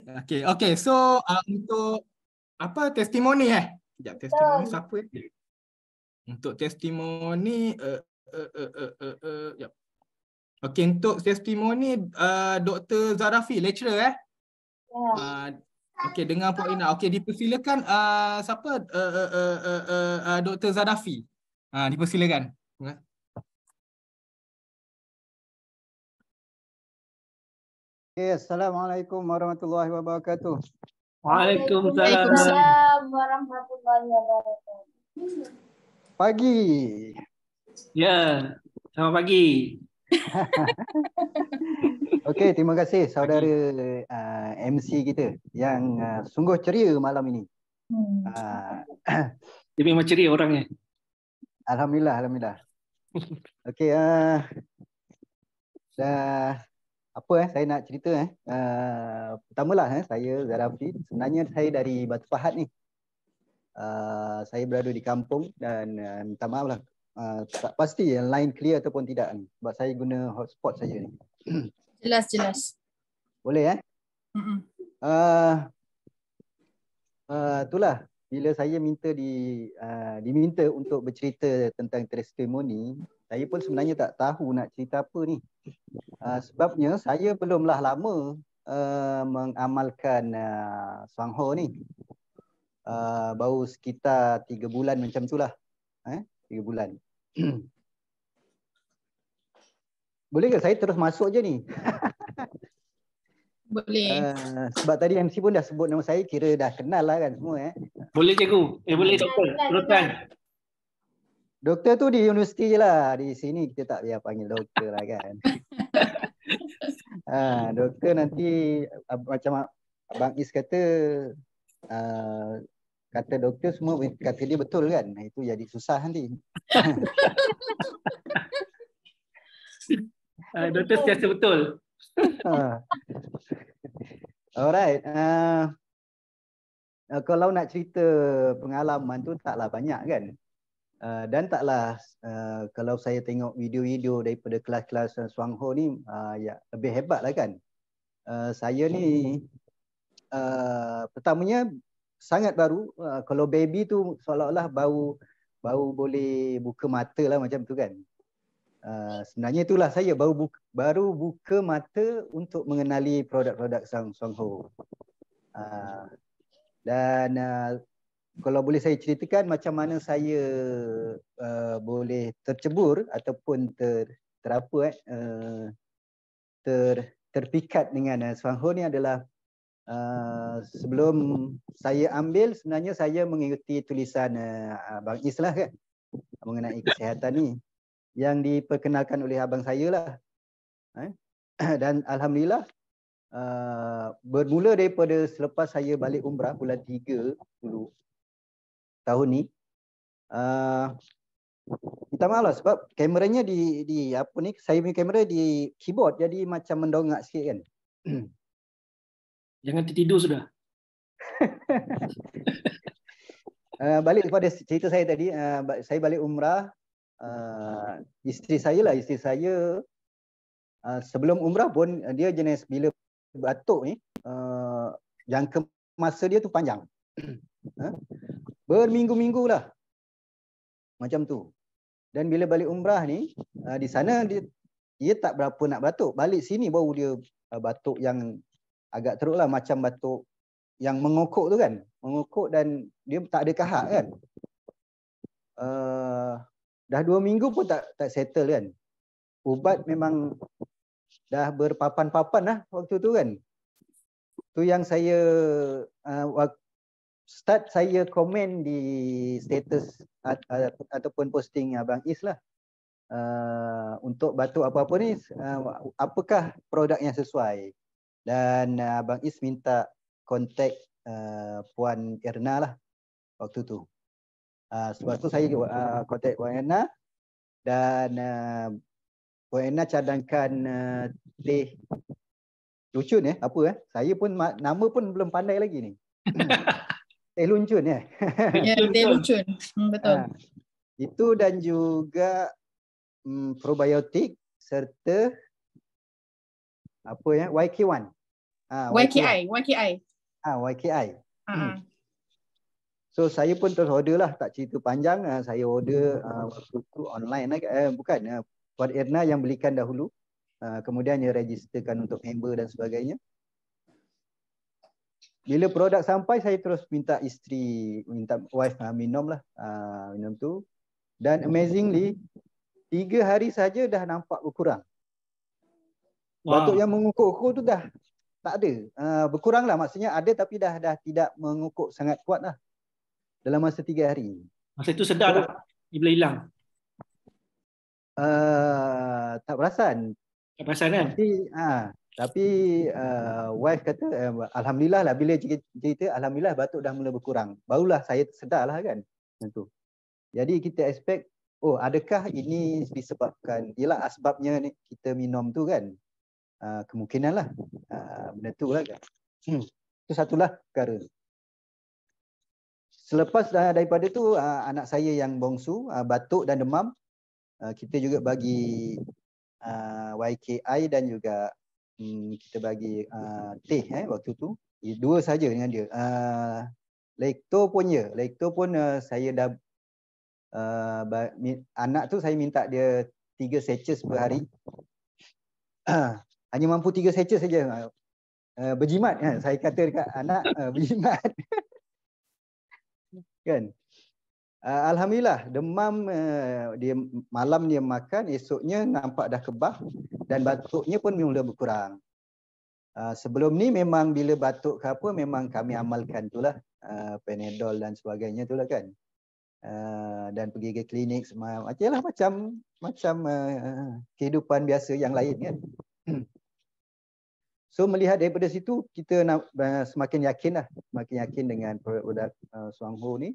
Okey. So untuk apa testimoni Sekejap, testimoni siapa Untuk testimoni sekejap. Okey, untuk testimoni Dr. Zarafi, lecturer Okey, dengan Puan Ina. Okey, dipersilakan siapa Dr. Zarafi. Dipersilakan. Okay, Assalamualaikum warahmatullahi wabarakatuh. Waalaikumsalam warahmatullahi wabarakatuh. Pagi. Ya, selamat pagi. Okey, terima kasih saudara MC kita yang sungguh ceria malam ini. Dia memang ceria orangnya. Alhamdulillah. Okey, saya nak cerita pertamalah saya Zarafi. Sebenarnya saya dari Batu Pahat ni. Saya berada di kampung dan minta maaf lah, tak pasti yang line clear ataupun tidak ni, sebab saya guna hotspot saja ni. Jelas. Boleh itulah bila saya diminta untuk bercerita tentang testimoni, saya pun sebenarnya tak tahu nak cerita apa ni. Sebabnya saya belumlah lama mengamalkan Swangho ni. Baru sekitar 3 bulan macam itulah. 3 bulan. Boleh ke saya terus masuk je ni? Boleh. Sebab tadi MC pun dah sebut nama saya, kira dah kenal lah kan semua. Boleh cikgu. Boleh doktor. Teruskan. Doktor tu di universiti je lah. Di sini kita tak payah panggil doktor lah kan. Doktor nanti macam Abang Is kata, kata doktor semua kata dia betul kan. Itu jadi susah nanti. Doktor sentiasa betul. Alright. Kalau nak cerita pengalaman tu taklah banyak kan. Dan taklah kalau saya tengok video-video daripada kelas-kelas Swangho ni ya lebih hebat lah kan. Saya ni pertamanya sangat baru. Kalau baby tu seolah-olah baru boleh buka mata lah macam tu kan. Sebenarnya itulah saya baru buka mata untuk mengenali produk-produk Swangho. Dan kalau boleh saya ceritakan macam mana saya boleh tercebur ataupun terpikat dengan Swangho ni adalah sebelum saya ambil, sebenarnya saya mengikuti tulisan Abang Is lah kan mengenai kesihatan ni yang diperkenalkan oleh abang saya lah. Dan alhamdulillah bermula daripada selepas saya balik umrah bulan 3 dulu tahun ni. Minta maaf lah sebab kameranya di apa ni, saya punya kamera di keyboard jadi macam mendongak sikit kan. Jangan tertidur sudah. Balik kepada cerita saya tadi, saya balik umrah. Isteri saya sebelum umrah pun dia jenis bila batuk ni jangka masa dia tu panjang. Berminggu-minggu lah macam tu. Dan bila balik umrah ni di sana dia tak berapa nak batuk. Balik sini baru dia batuk yang agak teruk lah, macam batuk yang mengokok tu kan. Mengokok dan dia tak ada kahak kan. Dah 2 minggu pun tak settle kan. Ubat memang dah berpapan-papan lah waktu tu kan. Tu yang saya start saya komen di status ataupun posting Abang Is lah. Untuk batuk apa-apa ni, apakah produk yang sesuai. Dan Abang Is minta kontak Puan Erna lah waktu tu. Sebab tu saya kontak Puan Erna dan Puan Erna cadangkan teh luncun saya pun nama pun belum pandai lagi ni. Teh luncun Ya, teh luncun. Betul. Itu dan juga probiotik serta YK1. YKI. YKI. YKI. Ah, So saya pun terus order lah, tak cerita panjang. Saya order waktu tu online lah. Bukan, Puan Erna yang belikan dahulu. Kemudian dia registerkan untuk member dan sebagainya. Bila produk sampai, saya terus minta wife minum lah. Minum tu. Dan amazingly, 3 hari saja dah nampak berkurang. Batuk yang mengukuk-ukuk tu dah tak ada. Berkurang lah, maksudnya ada tapi dah tidak mengukuk sangat kuat lah. Dalam masa 3 hari. Masa itu sedar tak? Dia boleh hilang. Tak perasan. Tak perasan kan? Tapi wife kata alhamdulillah lah, bila cerita alhamdulillah batuk dah mula berkurang. Barulah saya sedar lah kan. Tentu. Jadi kita expect, adakah ini disebabkan, ialah asbabnya ni kita minum tu kan. Kemungkinan lah. Benda tu lah kan. Itu satulah perkara. Selepas daripada tu, anak saya yang bongsu batuk dan demam, kita juga bagi YKI dan juga kita bagi teh waktu tu. 2 saja dengan dia. Lekto pun saya dah anak tu saya minta dia 3 sachet per hari. Hanya mampu 3 sachet saja. Berjimat kan, saya kata dekat anak berjimat. Kan? Alhamdulillah, demam dia malam dia makan, esoknya nampak dah kebah dan batuknya pun mula berkurang. Sebelum ni memang bila batuk ke apa memang kami amalkan itulah, Panadol dan sebagainya itulah kan. Dan pergi ke klinik macam kehidupan biasa yang lain kan. So melihat daripada situ kita nak semakin yakin dengan produk Suangho ni.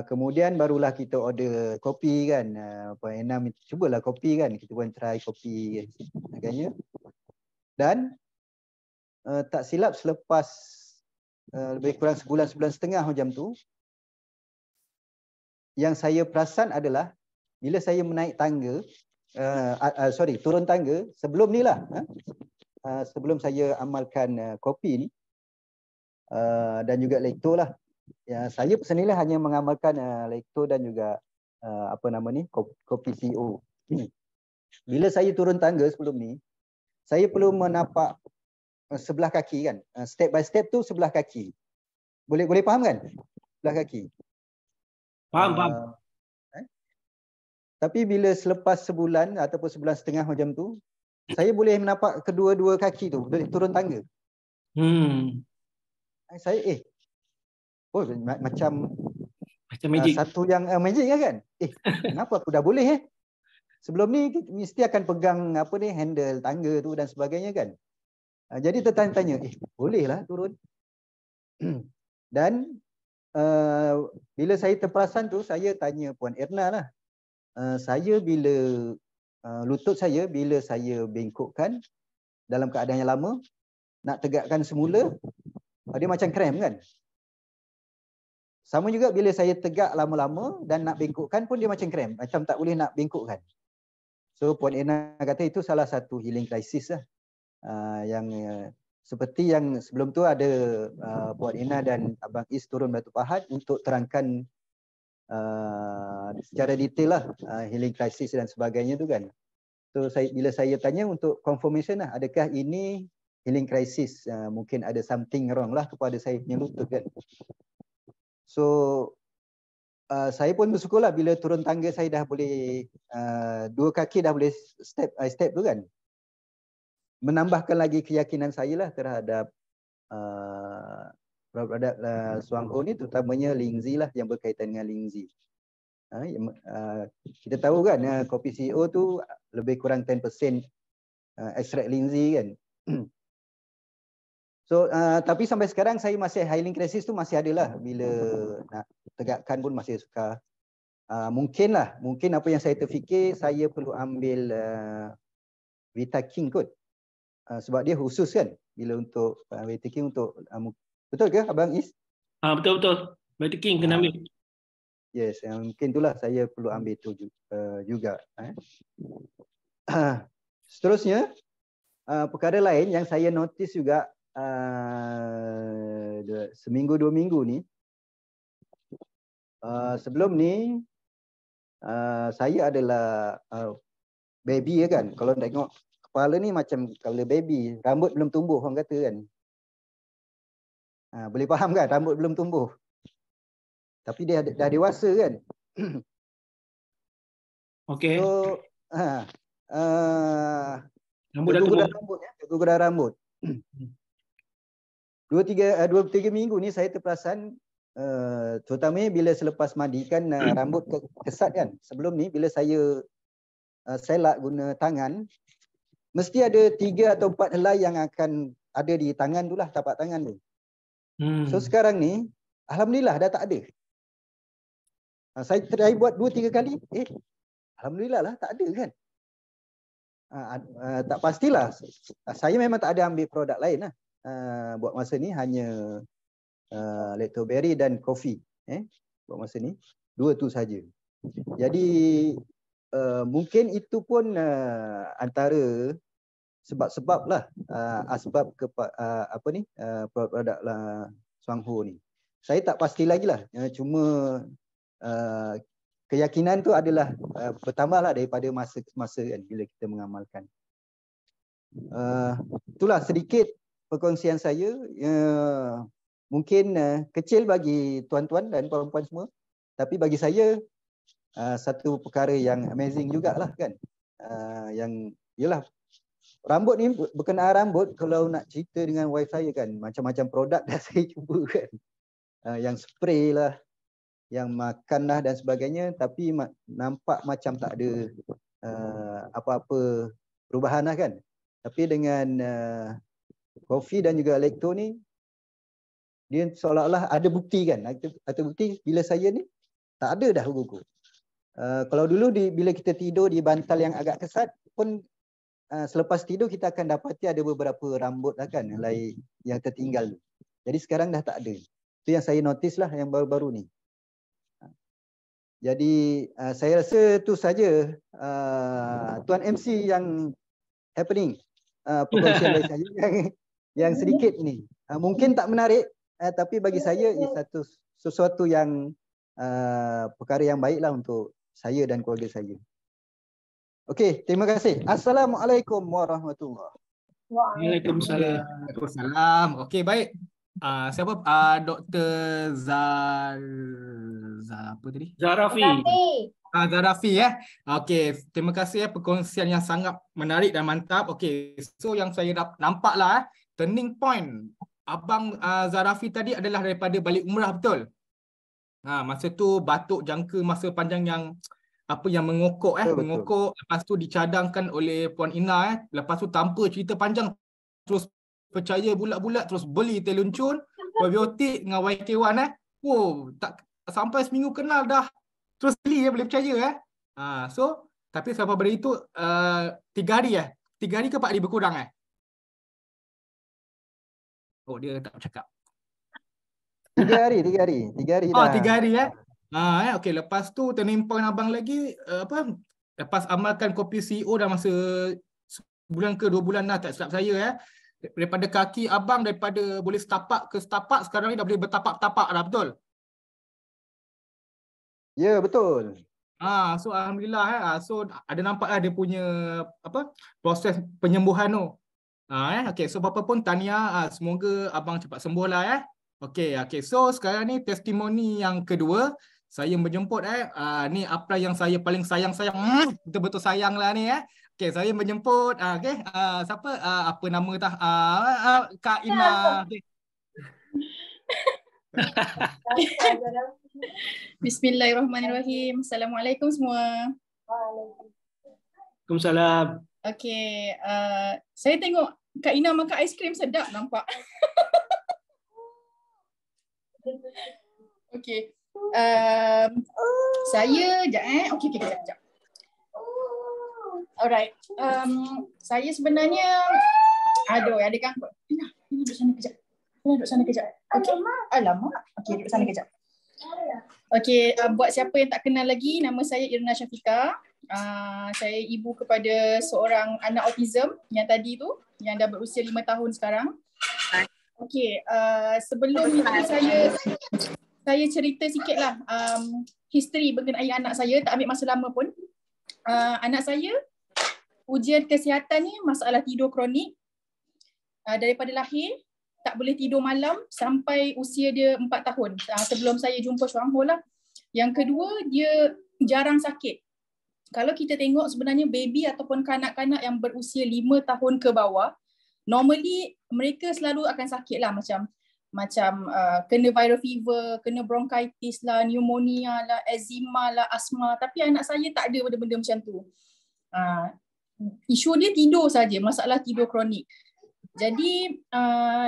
Kemudian barulah kita order kopi kan. Puan Enam cubalah kopi kan. Kita pun try kopi agaknya. Dan tak silap selepas lebih kurang sebulan setengah macam tu, yang saya perasan adalah bila saya menaik tangga, turun tangga, sebelum ni lah, sebelum saya amalkan kopi ni dan juga lekto lah. Saya personally hanya mengamalkan lekto dan juga kopi CO. Bila saya turun tangga sebelum ni, saya perlu menapak sebelah kaki kan. Step by step tu sebelah kaki. Boleh faham kan? Sebelah kaki. Faham. Tapi bila selepas sebulan ataupun sebulan setengah macam tu, saya boleh menapak kedua-dua kaki tu boleh turun tangga. Saya macam magic. Satu yang magic kan? Kenapa aku dah boleh Sebelum ni mesti akan pegang handle tangga tu dan sebagainya kan. Jadi tertanya-tanya, bolehlah turun. Dan bila saya terperasan tu, saya tanya Puan Erna lah. Saya bila lutut saya bila saya bengkokkan dalam keadaan yang lama, nak tegakkan semula, dia macam krem kan. Sama juga bila saya tegak lama-lama dan nak bengkokkan pun dia macam krem, macam tak boleh nak bengkokkan. So Puan Erna kata itu salah satu healing crisis lah. Yang seperti yang sebelum tu ada Puan Erna dan Abang Is turun Batu Pahat untuk terangkan secara detail lah healing crisis dan sebagainya tu kan. So bila saya tanya untuk confirmation lah, adakah ini healing crisis, mungkin ada something wrong lah kepada saya punya lutut kan. So saya pun bersyukurlah bila turun tangga saya dah boleh 2 kaki dah boleh step by step tu kan. Menambahkan lagi keyakinan saya lah terhadap produk Suangho ni, terutamanya Lingzi lah, yang berkaitan dengan Lingzi. Kita tahu kan kopi CEO tu lebih kurang 10% ekstrak Lingzi kan. So tapi sampai sekarang saya masih healing crisis tu masih ada lah. Bila nak tegakkan pun masih suka. Mungkin apa yang saya terfikir, saya perlu ambil Vita King kot. Sebab dia khusus kan bila untuk Vita King untuk betul ke Abang Is? Betul. Vita King kena ambil. Yes, mungkin itulah saya perlu ambil tu juga. Seterusnya perkara lain yang saya notice juga seminggu 2 minggu ni, sebelum ni saya adalah baby ya kan. Kalau tengok kepala ni macam kepala baby, rambut belum tumbuh orang kata kan. Boleh faham kan, rambut belum tumbuh. Tapi dia dah dewasa kan. Okey. So Rambut dah keguguran tumbuh. rambut ya, keguguran rambut. 2-3 minggu ni saya terperasan, terutamanya bila selepas mandi kan rambut kesat kan. Sebelum ni bila saya selak guna tangan, mesti ada 3 atau 4 helai yang akan ada di tangan tu lah, tapak tangan tu. So sekarang ni alhamdulillah dah tak ada. Saya try buat 2-3 kali, alhamdulillah lah tak ada kan. Tak pastilah. Saya memang tak ada ambil produk lain lah. Buat masa ni hanya lactoberry dan kopi. Buat masa ni 2 tu saja. Jadi mungkin itu pun antara sebab-sebab lah, asbab produk lah Suangho ni. Saya tak pasti lagi lah. Cuma keyakinan tu adalah bertambah lah daripada masa ke masa kan bila kita mengamalkan. Itulah sedikit perkongsian saya. Mungkin kecil bagi tuan-tuan dan puan-puan semua. Tapi bagi saya satu perkara yang amazing jugalah kan. Yang yalah, rambut ni, berkenaan rambut, kalau nak cerita dengan wife saya kan, macam-macam produk dah saya cuba kan. Yang spray lah, yang makan lah dan sebagainya, tapi nampak macam tak ada apa-apa perubahan lah kan. Tapi dengan kopi dan juga Lacto ni, dia seolah-olah ada bukti kan. Ada bukti bila saya ni tak ada dah kuku. Kalau dulu bila kita tidur di bantal yang agak kesat pun, selepas tidur kita akan dapati ada beberapa rambut lah kan yang tertinggal. Jadi sekarang dah tak ada. Itu yang saya notice lah yang baru-baru ni. Jadi saya rasa tu saja Tuan MC yang happening, perkongsian dari saya yang sedikit ni. Mungkin tak menarik, tapi bagi saya ia sesuatu yang perkara yang baiklah untuk saya dan keluarga saya. Okey, terima kasih. Assalamualaikum warahmatullahi wabarakatuh. Waalaikumsalam. Okey, baik. Siapa? Dr. apa tadi? Zarafi. Zarafi ya. Okey, terima kasih perkongsian yang sangat menarik dan mantap. Okey, so yang saya nampaklah turning point Abang Zarafi tadi adalah daripada balik umrah, betul? Masa tu batuk jangka masa panjang yang mengokok mengokok, lepas tu dicadangkan oleh Puan Ina lepas tu tanpa cerita panjang terus percaya bulat-bulat, terus beli teluncun, probiotik dengan YK1 tak sampai seminggu kenal dah terus beli boleh percaya so tapi sampai pada itu 3 hari 3 hari ke 4 hari berkurang dia tak bercakap. 3 hari dah. 3 hari okey, lepas tu turning point abang lagi lepas amalkan kopi CEO dah masa sebulan ke 2 bulan dah, tak silap saya daripada kaki abang daripada boleh setapak ke setapak, sekarang ni dah boleh bertapak-tapak dah, betul? Ya, betul. So alhamdulillah so ada nampak dia punya proses penyembuhan tu. Okey, so apa pun tahniah, semoga abang cepat sembuh lah Okey, so sekarang ni testimoni yang kedua saya menjemput ni apa yang saya paling sayang betul-betul sayang lah ni Okey, saya menjemput siapa apa nama Kak Ina. Bismillahirrahmanirrahim. Assalamualaikum semua. Waalaikumsalam. Okey, saya tengok Kak Ina makan aiskrim sedap nampak. Okey. Saya okey kejap. Alright. Saya sebenarnya ada gangguan. Ina duduk sana kejap. Okey. Alamak. Okey, duduk sana kejap. Okey, buat siapa yang tak kenal lagi, nama saya Irna Syafiqah. Saya ibu kepada seorang anak autism yang tadi tu yang dah berusia 5 tahun sekarang. Okey, sebelum ni saya cerita sikitlah history mengenai anak saya, tak ambil masa lama pun. Anak saya ujian kesihatan ni masalah tidur kronik. Daripada lahir tak boleh tidur malam sampai usia dia 4 tahun. Sebelum saya jumpa Chuang Ho lah. Yang kedua, dia jarang sakit. Kalau kita tengok sebenarnya baby ataupun kanak-kanak yang berusia 5 tahun ke bawah, normally mereka selalu akan sakit lah, macam kena viral fever, kena bronchitis lah, pneumonia lah, eczema lah, asma. Tapi anak saya tak ada benda-benda macam tu. Isu dia tidur saja, masalah tidur kronik. Jadi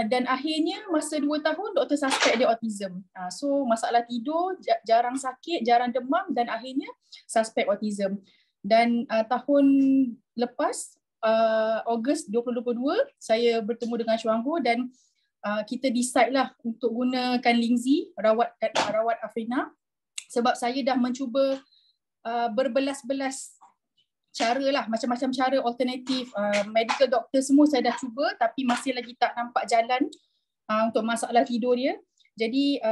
dan akhirnya masa 2 tahun doktor suspect dia autism. So masalah tidur, jarang sakit, jarang demam dan akhirnya suspect autism. Dan tahun lepas Ogos 2022 saya bertemu dengan Chuang Ho dan kita decide lah untuk gunakan Lingzi rawat Afrina, sebab saya dah mencuba berbelas-belas cara lah, macam-macam cara alternatif, medical doctor semua saya dah cuba tapi masih lagi tak nampak jalan untuk masalah tidur dia. Jadi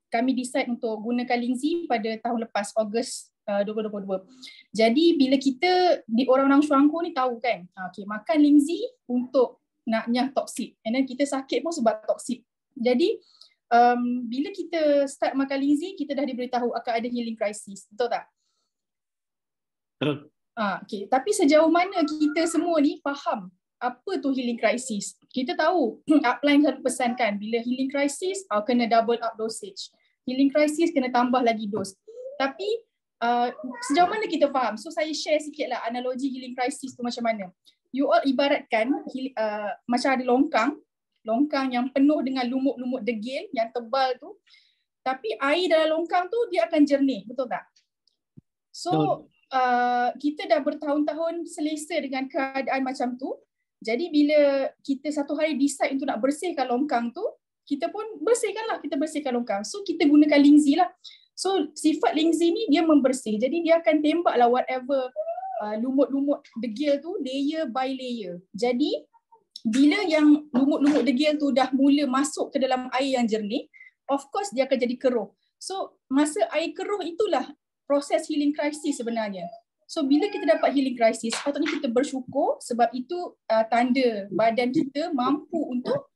kami decide untuk gunakan Lingzi pada tahun lepas, Ogos 2022. Jadi bila kita di orang-orang Chuang Ho ni tahu kan, makan Lingzi untuk nak nyah toksik, and then kita sakit pun sebab toksik. Jadi bila kita start makan Lingzi, kita dah diberitahu akan ada healing crisis, betul tak? Okay. Tapi sejauh mana kita semua ni faham apa tu healing crisis? Kita tahu upline selalu pesankan bila healing crisis kena double up dosage. Healing crisis kena tambah lagi dos. Tapi sejauh mana kita faham? So saya share sikitlah analogi healing crisis tu macam mana. You all ibaratkan macam ada longkang yang penuh dengan lumut-lumut degil yang tebal tu. Tapi air dalam longkang tu dia akan jernih, betul tak? So kita dah bertahun-tahun selesa dengan keadaan macam tu. Jadi bila kita satu hari decide untuk nak bersihkan longkang tu, kita pun kita bersihkan longkang. So kita gunakan Lingzi lah. So sifat Lingzi ni dia membersih. Jadi dia akan tembaklah whatever lumut-lumut degil tu layer by layer. Jadi bila yang lumut-lumut degil tu dah mula masuk ke dalam air yang jernih, of course dia akan jadi keruh. So masa air keruh itulah proses healing crisis sebenarnya. So bila kita dapat healing crisis, patutnya kita bersyukur sebab itu tanda badan kita mampu untuk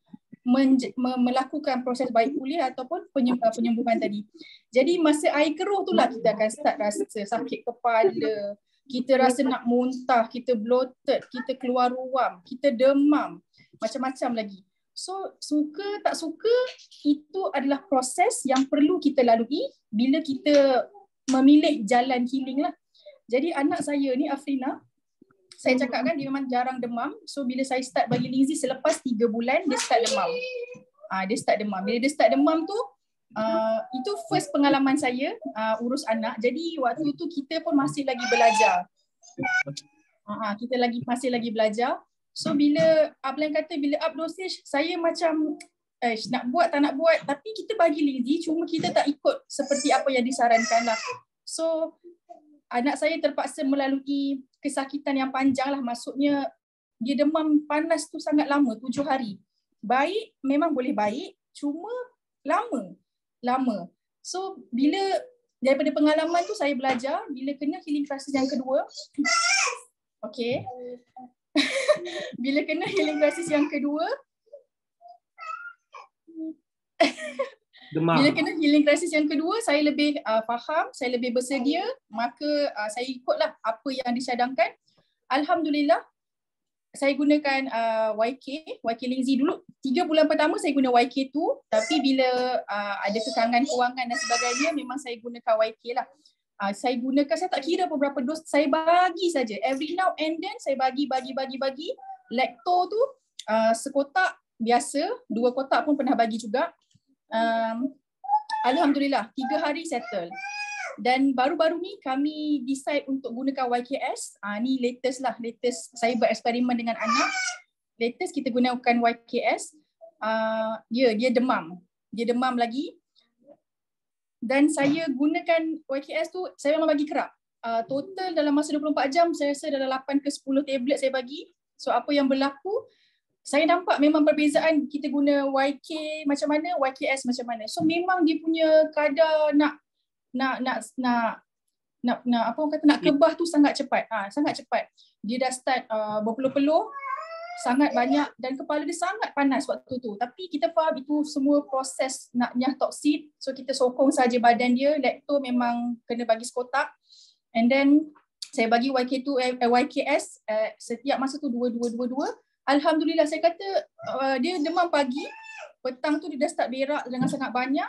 melakukan proses baik pulih ataupun penyembuhan tadi. Jadi masa air keruh itulah kita akan start rasa sakit kepala, kita rasa nak muntah, kita bloated, kita keluar ruam, kita demam, macam-macam lagi. So suka tak suka, itu adalah proses yang perlu kita lalui bila kita memilih jalan healing lah. Jadi anak saya ni Afrina, saya cakap kan dia memang jarang demam. So bila saya start bagi Lingzi selepas 3 bulan dia start demam. Dia start demam. Bila dia start demam tu itu first pengalaman saya urus anak. Jadi waktu tu kita pun masih lagi belajar. Kita masih lagi belajar. So bila upline kata bila up dosage, saya macam nak buat tak nak buat, tapi kita bagi Lingzi, cuma kita tak ikut seperti apa yang disarankan lah. So anak saya terpaksa melalui kesakitan yang panjang lah, maksudnya dia demam panas tu sangat lama, 7 hari. Baik, memang boleh baik, cuma lama. So bila daripada pengalaman tu saya belajar, bila kena healing crisis yang kedua, okay. Bila kena healing crisis yang kedua, Demam. bila kena healing crisis yang kedua, saya lebih faham, saya lebih bersedia, maka saya ikutlah apa yang disadangkan. Alhamdulillah, saya gunakan YK Lingzi dulu. 3 bulan pertama saya guna YK tu, tapi bila ada kekangan kewangan dan sebagainya, memang saya gunakan YK lah. Saya tak kira berapa dos, saya bagi saja. Every now and then saya bagi. Lacto tu sekotak biasa, 2 kotak pun pernah bagi juga. Alhamdulillah 3 hari settle. Dan baru-baru ni kami decide untuk gunakan YKS. Ni latest saya bereksperimen dengan anak. Latest kita gunakan YKS. Dia demam lagi. Dan saya gunakan YKS tu, saya memang bagi kerap. Total dalam masa 24 jam saya rasa dalam 8 ke 10 tablet saya bagi. So apa yang berlaku, saya nampak memang perbezaan kita guna YK macam mana, YKS macam mana. So memang dia punya kadar nak apa orang kata, nak kebah tu sangat cepat. Sangat cepat. Dia dah start berpeluh-peluh sangat banyak dan kepala dia sangat panas waktu tu. Tapi kita faham itu semua proses nak nyah toksid. So kita sokong saja badan dia. Lekto memang kena bagi sekotak. And then saya bagi YKS setiap masa tu 2. Alhamdulillah saya kata dia demam pagi, petang tu dia dah start berak dengan sangat banyak.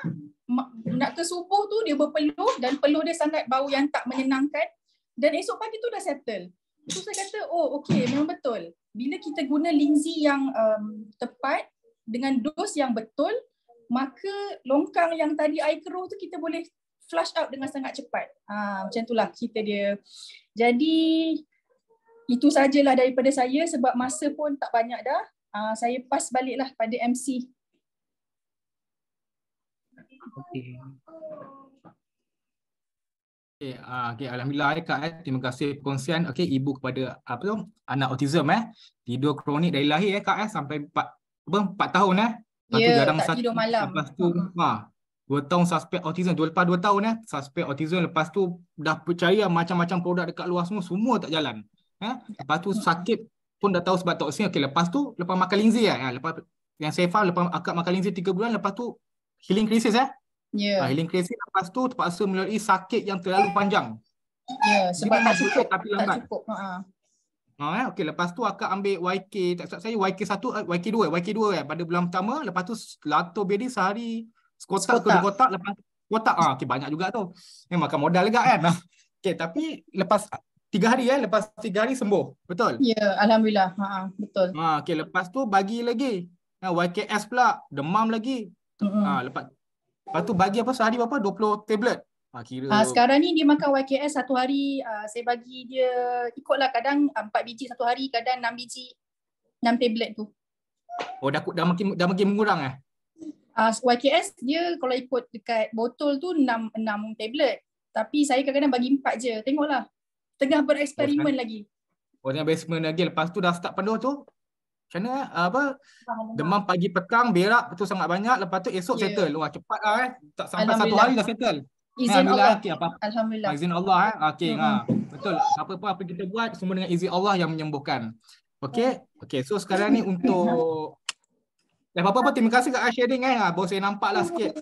Nak ke subuh tu dia berpeluh dan peluh dia sangat bau yang tak menyenangkan. Dan esok pagi tu dah settle. So saya kata, oh okey, memang betul. Bila kita guna Linzy yang tepat dengan dos yang betul, maka longkang yang tadi air keruh tu kita boleh flush out dengan sangat cepat. Macam itulah cerita dia. Jadi itu sajalah daripada saya sebab masa pun tak banyak dah. Saya pass baliklah pada MC. Okey. Okay, alhamdulillah Kak. Terima kasih perkongsian. Okey, ibu kepada apa tu? Anak autism tidur kronik dari lahir Kak sampai 4 tahun Lepas tu jarang tak tidur malam. Lepas tu 2 tahun suspek autism. Lepas 2 tahun suspek autism. Lepas tu dah percaya macam-macam produk dekat luar semua tak jalan. Lepas tu sakit pun dah tahu sebab toksin. Okey, lepas tu lepas makan Linzy lepas yang saya faham lepas akak makan Linzy 3 bulan, lepas tu healing crisis healing crisis, lepas tu terpaksa melalui sakit yang terlalu panjang. Sebab tak cukup. Tapi lambat. Tak cukup. Okey, lepas tu akak ambil YK, tak saya YK1, YK2 pada bulan pertama. Lepas tu lato bedi sehari sekotak ke 2 kotak. Lepas kotak okey, banyak juga tu. Makan modal juga kan. Okey, tapi lepas 3 hari lepas 3 hari sembuh. Betul? Ya, alhamdulillah. Betul. Okey, lepas tu bagi lagi. YKS pula demam lagi. Lepas tu bagi apa sehari berapa? 20 tablet. Kira Sekarang ni dia makan YKS satu hari, saya bagi dia ikutlah, kadang 4 biji satu hari, kadang 6 biji, 6 tablet tu. Oh, dah makin mengurang YKS dia kalau ikut dekat botol tu 6 tablet. Tapi saya kadang-kadang bagi 4 je. Tengoklah. Tengah bereksperimen lagi. Tengah bereksperimen lagi. Lepas tu dah start penuh tu. Macam mana demam pagi petang, berak betul sangat banyak. Lepas tu esok settle. Wah, cepat tak sampai 1 hari dah settle. Izin Allah. Alhamdulillah. Izin Allah Okey, betul. Apa kita buat semua dengan izin Allah yang menyembuhkan. Okey. So sekarang ni untuk apa-apa terima kasih Kak sharing baru saya nampaklah sikit.